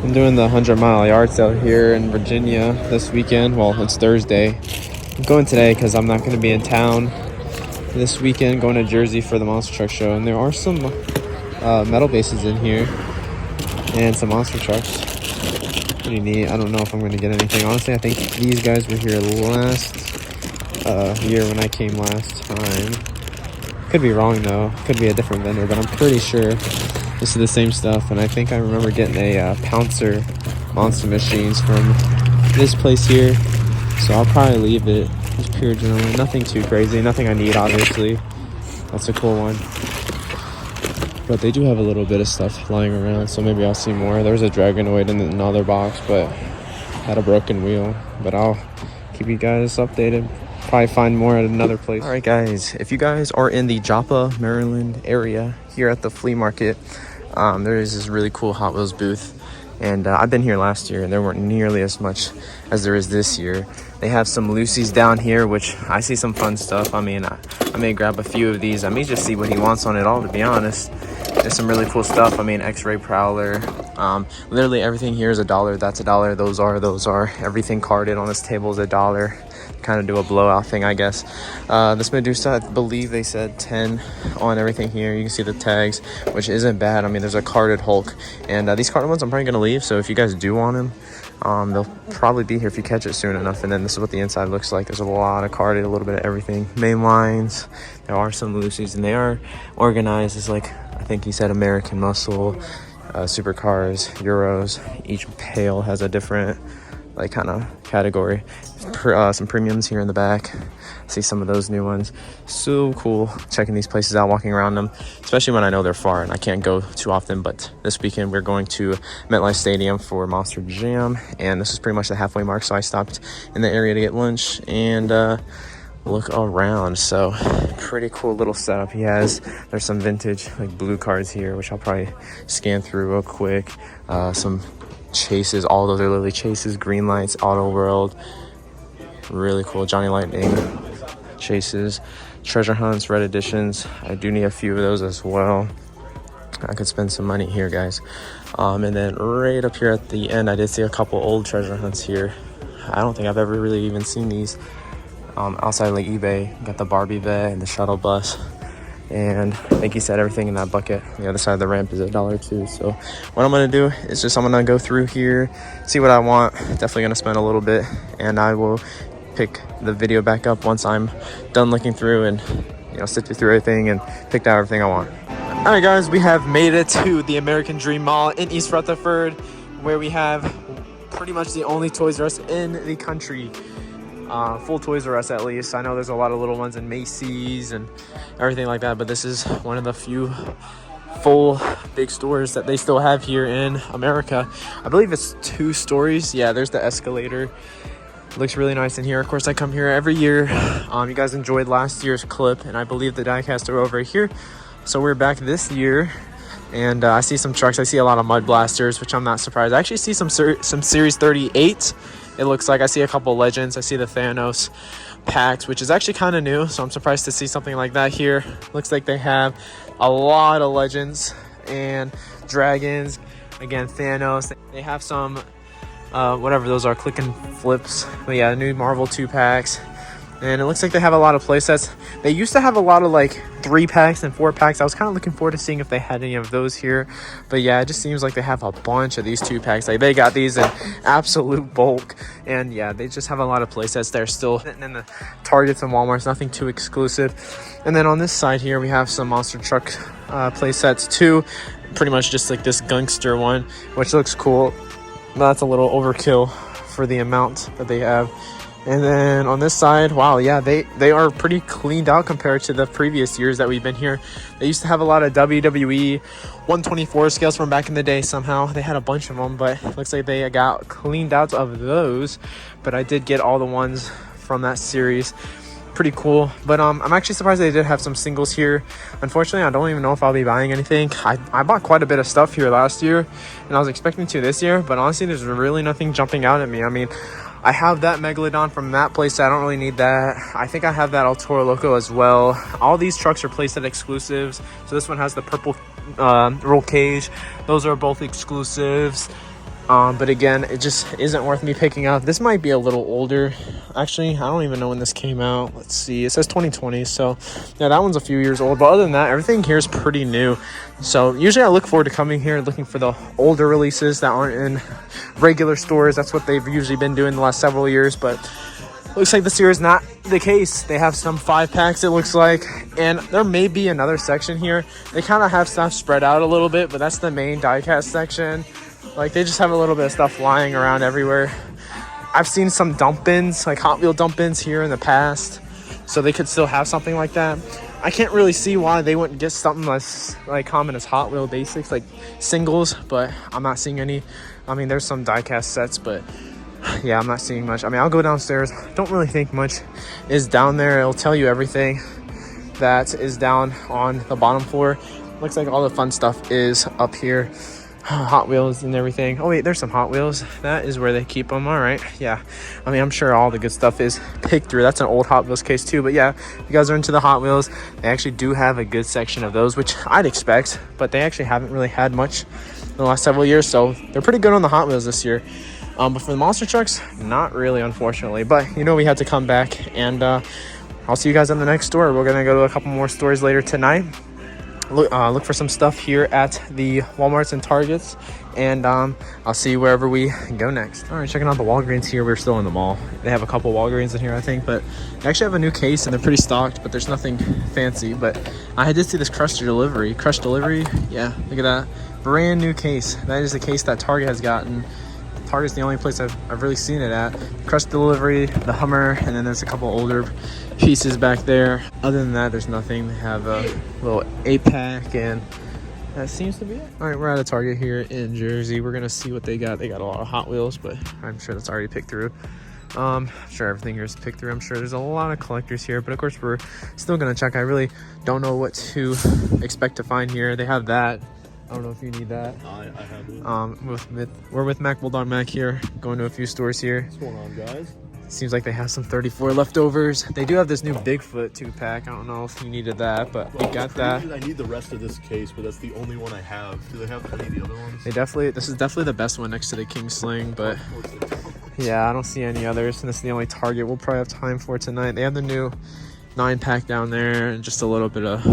I'm doing the 100-mile yard sale here in Virginia this weekend. Well, it's Thursday. I'm going today because I'm not going to be in town this weekend, going to Jersey for the monster truck show. And there are some metal bases in here and some monster trucks. Pretty neat. I don't know if I'm going to get anything. Honestly, I think these guys were here last year when I came last time. Could be wrong though. Could be a different vendor, but I'm pretty sure this is the same stuff. And I think I remember getting a Pouncer monster machines from this place here. So I'll probably leave it. Just pure adrenaline. Nothing too crazy. Nothing I need, obviously. That's a cool one. But they do have a little bit of stuff lying around, so maybe I'll see more. There's a Dragonoid in another box, but had a broken wheel. But I'll keep you guys updated. Probably find more at another place. All right, guys. If you guys are in the Joppa, Maryland area here at the flea market, there is this really cool Hot Wheels booth. And I've been here last year, and there weren't nearly as much as there is this year. They have some Lucy's down here, which I see some fun stuff. I mean, I may grab a few of these. I may just see what he wants on it all, to be honest. There's some really cool stuff. I mean, X-Ray Prowler. Literally everything here is $1. That's $1. Those are. Everything carded on this table is $1. Kind of do a blowout thing, I guess. This Medusa, I believe they said 10 on everything here. You can see the tags, which isn't bad. I mean, there's a carded Hulk, and these carded ones I'm probably gonna leave. So if you guys do want them, they'll probably be here if you catch it soon enough. And then this is what the inside looks like. There's a lot of carded, a little bit of everything. Main lines. There are some Lucy's, and they are organized as, like, I think he said American Muscle, supercars, Euros. Each pail has a different, like, kind of category. Some premiums here in the back. See some of those new ones. So cool checking these places out, walking around them, especially when I know they're far and I can't go too often. But this weekend we're going to MetLife Stadium for Monster Jam, and this is pretty much the halfway mark, so I stopped in the area to get lunch and look around. So pretty cool little setup he has. There's some vintage, like, blue cards here, which I'll probably scan through real quick. Some chases, all those are literally chases. Green Lights, Auto World, really cool. Johnny Lightning chases, treasure hunts, red editions. I do need a few of those as well. I could spend some money here, guys. And then right up here at the end, I did see a couple old treasure hunts here. I don't think I've ever really even seen these outside, like, eBay. Got the Barbie vet and the shuttle bus. And I think he said everything in that bucket. The other side of the ramp is $1 too. So what I'm gonna do is just, I'm gonna go through here, see what I want. Definitely gonna spend a little bit, and I will pick the video back up once I'm done looking through and, you know, sifted through everything and picked out everything I want. All right, guys, we have made it to the American Dream Mall in East Rutherford, where we have pretty much the only Toys R Us in the country. Full Toys R Us, at least. I know there's a lot of little ones in Macy's and everything like that, but this is one of the few full big stores that they still have here in America. I believe it's 2 stories. Yeah, there's the escalator. Looks really nice in here. Of course, I come here every year. You guys enjoyed last year's clip, and I believe the Diecasts are over here. So we're back this year, and I see some trucks. I see a lot of Mud Blasters, which I'm not surprised. I actually see some Series 38. It looks like I see a couple Legends. I see the Thanos packs, which is actually kind of new, so I'm surprised to see something like that here. Looks like they have a lot of Legends and Dragons. Again, Thanos. They have some whatever those are, click and flips. But yeah, new Marvel 2-packs. And it looks like they have a lot of playsets. They used to have a lot of, like, 3-packs and 4-packs. I was kind of looking forward to seeing if they had any of those here. But yeah, it just seems like they have a bunch of these 2-packs. Like, they got these in absolute bulk. And yeah, they just have a lot of playsets. They're still sitting in the Targets and Walmarts. Nothing too exclusive. And then on this side here, we have some monster truck playsets too. Pretty much just like this Gangster one, which looks cool. But that's a little overkill for the amount that they have. And then on this side, wow, yeah, they are pretty cleaned out compared to the previous years that we've been here. They used to have a lot of WWE 124 scales from back in the day somehow. They had a bunch of them, but it looks like they got cleaned out of those. But I did get all the ones from that series. Pretty cool. But I'm actually surprised they did have some singles here. Unfortunately, I don't even know if I'll be buying anything. I bought quite a bit of stuff here last year, and I was expecting to this year, but honestly, there's really nothing jumping out at me. I mean, I have that Megalodon from that place. I don't really need that. I think I have that El Toro Loco as well. All these trucks are playset exclusives. So this one has the purple roll cage. Those are both exclusives. But again, it just isn't worth me picking up. This might be a little older. Actually, I don't even know when this came out. Let's see. It says 2020. So, yeah, that one's a few years old. But other than that, everything here is pretty new. So, usually I look forward to coming here looking for the older releases that aren't in regular stores. That's what they've usually been doing the last several years. But looks like this year is not the case. They have some 5-packs, it looks like. And there may be another section here. They kind of have stuff spread out a little bit, but that's the main diecast section. Like, they just have a little bit of stuff lying around everywhere. I've seen some dump bins, like Hot Wheel dump bins here in the past. So they could still have something like that. I can't really see why they wouldn't get something less like common as Hot Wheel basics, like singles. But I'm not seeing any. I mean, there's some diecast sets, but yeah, I'm not seeing much. I mean, I'll go downstairs. Don't really think much is down there. It'll tell you everything that is down on the bottom floor. Looks like all the fun stuff is up here. Hot Wheels and everything. Oh wait, there's some Hot Wheels. That is where they keep them. All right, yeah. I mean, I'm sure all the good stuff is picked through. That's an old Hot Wheels case too. But yeah, if you guys are into the Hot Wheels, they actually do have a good section of those, which I'd expect. But they actually haven't really had much in the last several years, so they're pretty good on the Hot Wheels this year. But for the monster trucks, not really, unfortunately. But you know, we had to come back, and I'll see you guys in the next store. We're gonna go to a couple more stores later tonight. Look for some stuff here at the Walmarts and Targets, and I'll see you wherever we go next. All right, checking out the Walgreens here. We're still in the mall. They have a couple Walgreens in here, I think, but they actually have a new case and they're pretty stocked, but there's nothing fancy. But I did see this Crush Delivery. Yeah, look at that. Brand new case. That is the case that Target has gotten. Target's the only place I've really seen it at. Crush Delivery, the Hummer, and then there's a couple older pieces back there. Other than that, there's nothing. They have a little 8-pack, and that seems to be it. All right, we're at a Target here in Jersey. We're gonna see what they got. They got a lot of Hot Wheels, but I'm sure that's already picked through. I'm sure everything here is picked through. I'm sure there's a lot of collectors here, but of course we're still gonna check. I really don't know what to expect to find here. They have that. I don't know if you need that. I have it. We're with Mac Bulldog Mac here, going to a few stores here. What's going on, guys? Seems like they have some 34 leftovers. They do have this new Bigfoot 2-pack. I don't know if you needed that, but we got that. I need the rest of this case, but that's the only one I have. Do they have any of the other ones? This is definitely the best one next to the King Sling, but yeah, I don't see any others. And this is the only Target we'll probably have time for tonight. They have the new 9-pack down there, and just a little bit of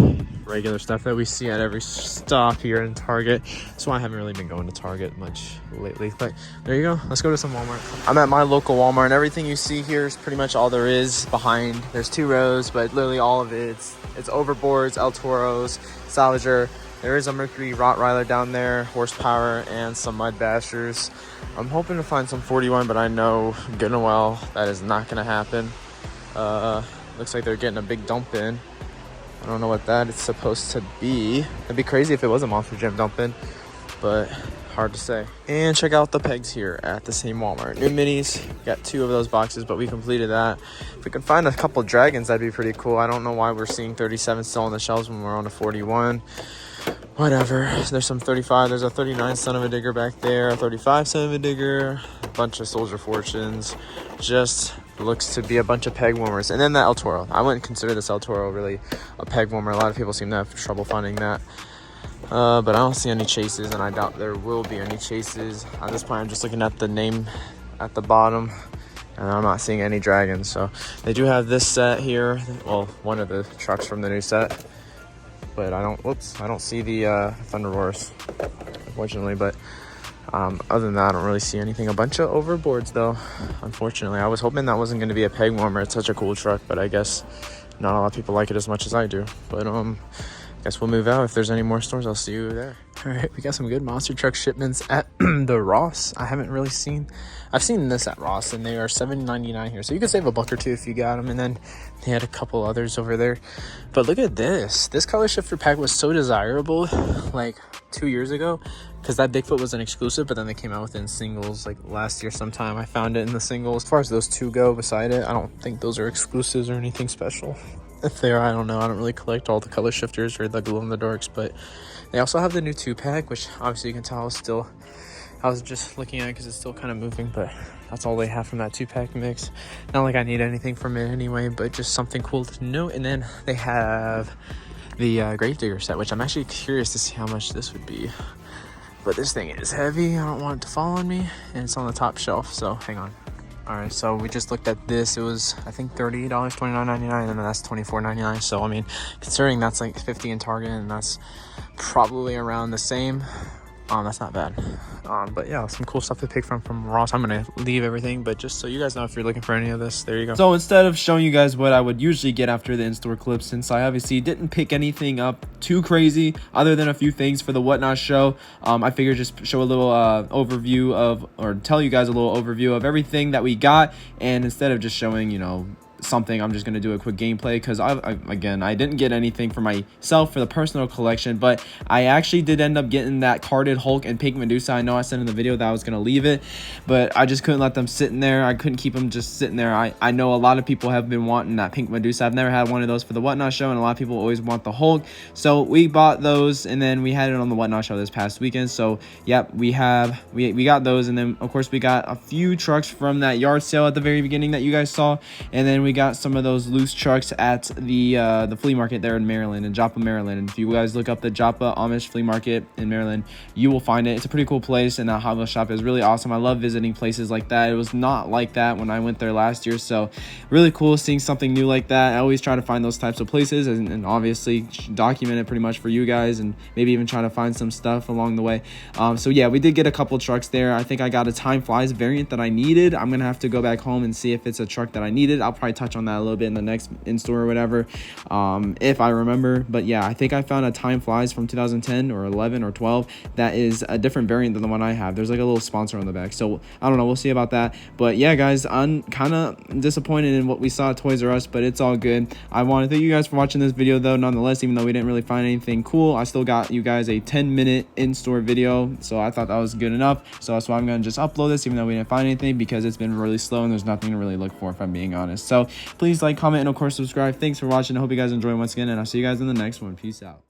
regular stuff that we see at every stop here in Target. That's why I haven't really been going to Target much lately. But there you go. Let's go to some Walmart. I'm at my local Walmart, and everything you see here is pretty much all there is behind. There's 2 rows, but literally all of it. It's overboards, El Toros, Salvager. There is a Mercury Rottweiler down there, horsepower, and some Mud Bashers. I'm hoping to find some 41, but I know good and well that is not going to happen. Looks like they're getting a big dump in. I don't know what that is supposed to be. It'd be crazy if it was a Monster Jam dump in, but hard to say. And check out the pegs here at the same Walmart. New minis. Got 2 of those boxes, but we completed that. If we can find a couple dragons, that'd be pretty cool. I don't know why we're seeing 37 still on the shelves when we're on a 41. Whatever. There's some 35. There's a 39 Son of a Digger back there. A 35 Son of a Digger. A bunch of Soldier Fortunes. Just looks to be a bunch of peg warmers. And then that El Toro. I wouldn't consider this El Toro really a peg warmer. A lot of people seem to have trouble finding that. But I don't see any chases, and I doubt there will be any chases. At this point, I'm just looking at the name at the bottom, and I'm not seeing any dragons. So they do have this set here. Well, one of the trucks from the new set. But I don't see the Thunder Roars, unfortunately. But other than that, I don't really see anything. A bunch of overboards, though, unfortunately. I was hoping that wasn't going to be a peg warmer. It's such a cool truck, but I guess not a lot of people like it as much as I do. But I guess we'll move out. If there's any more stores, I'll see you there. All right, we got some good monster truck shipments at the Ross. I've seen this at Ross, and they are $7.99 here. So you can save $1 or $2 if you got them. And then they had a couple others over there. But look at this. This color shifter pack was so desirable like 2 years ago, because that Bigfoot was an exclusive, but then they came out with it in singles like last year sometime. I found it in the singles. As far as those 2 go beside it, I don't think those are exclusives or anything special. If they are, I don't know. I don't really collect all the color shifters or the glow-in-the-darks, but they also have the new 2-pack, which obviously you can tell I was just looking at it because it's still kind of moving, but that's all they have from that 2-pack mix. Not like I need anything from it anyway, but just something cool to note. And then they have the Gravedigger set, which I'm actually curious to see how much this would be. But this thing is heavy. I don't want it to fall on me. And it's on the top shelf, so hang on. All right, so we just looked at this. It was, I think, $30, $29.99, and then that's $24.99. So, I mean, considering that's like $50 in Target, and that's probably around the same, that's not bad. But yeah, some cool stuff to pick from Ross. I'm gonna leave everything, but just so you guys know, if you're looking for any of this, there you go. So instead of showing you guys what I would usually get after the in-store clip, since I obviously didn't pick anything up too crazy other than a few things for the Whatnot show, I figured just show a little overview of, or tell you guys a little overview of everything that we got. And instead of just showing, you know, something, I'm just going to do a quick gameplay, because again, I didn't get anything for myself for the personal collection, but I actually did end up getting that carded Hulk and Pink Medusa. I know I said in the video that I was going to leave it, but I just couldn't let them sit in there. I couldn't keep them just sitting there. I know a lot of people have been wanting that Pink Medusa. I've never had one of those for the Whatnot show, and a lot of people always want the Hulk, so we bought those, and then we had it on the Whatnot show this past weekend. So yep, we got those, and then of course we got a few trucks from that yard sale at the very beginning that you guys saw, and then we got some of those loose trucks at the flea market there in Maryland, in Joppa, Maryland. And if you guys look up the Joppa Amish flea market in Maryland, you will find it. It's a pretty cool place, and that Hot Wheels shop is really awesome. I love visiting places like that. It was not like that when I went there last year, so really cool seeing something new like that. I always try to find those types of places, and obviously document it pretty much for you guys, and maybe even try to find some stuff along the way. So yeah, we did get a couple trucks there. I think I got a Time Flies variant that I needed. I'm gonna have to go back home and see if it's a truck that I needed. I'll probably touch on that a little bit in the next in-store or whatever, if I remember. But yeah, I think I found a Time Flies from 2010 or 11 or 12 that is a different variant than the one I have. There's like a little sponsor on the back, so I don't know, we'll see about that. But yeah guys, I'm kind of disappointed in what we saw at Toys R Us, but it's all good. I want to thank you guys for watching this video though, nonetheless. Even though we didn't really find anything cool, I still got you guys a 10-minute in-store video, so I thought that was good enough. So that's why I'm gonna just upload this, even though we didn't find anything, because it's been really slow and there's nothing to really look for, if I'm being honest. So please like, comment, and of course subscribe. Thanks for watching. I hope you guys enjoy once again, and I'll see you guys in the next one. Peace out.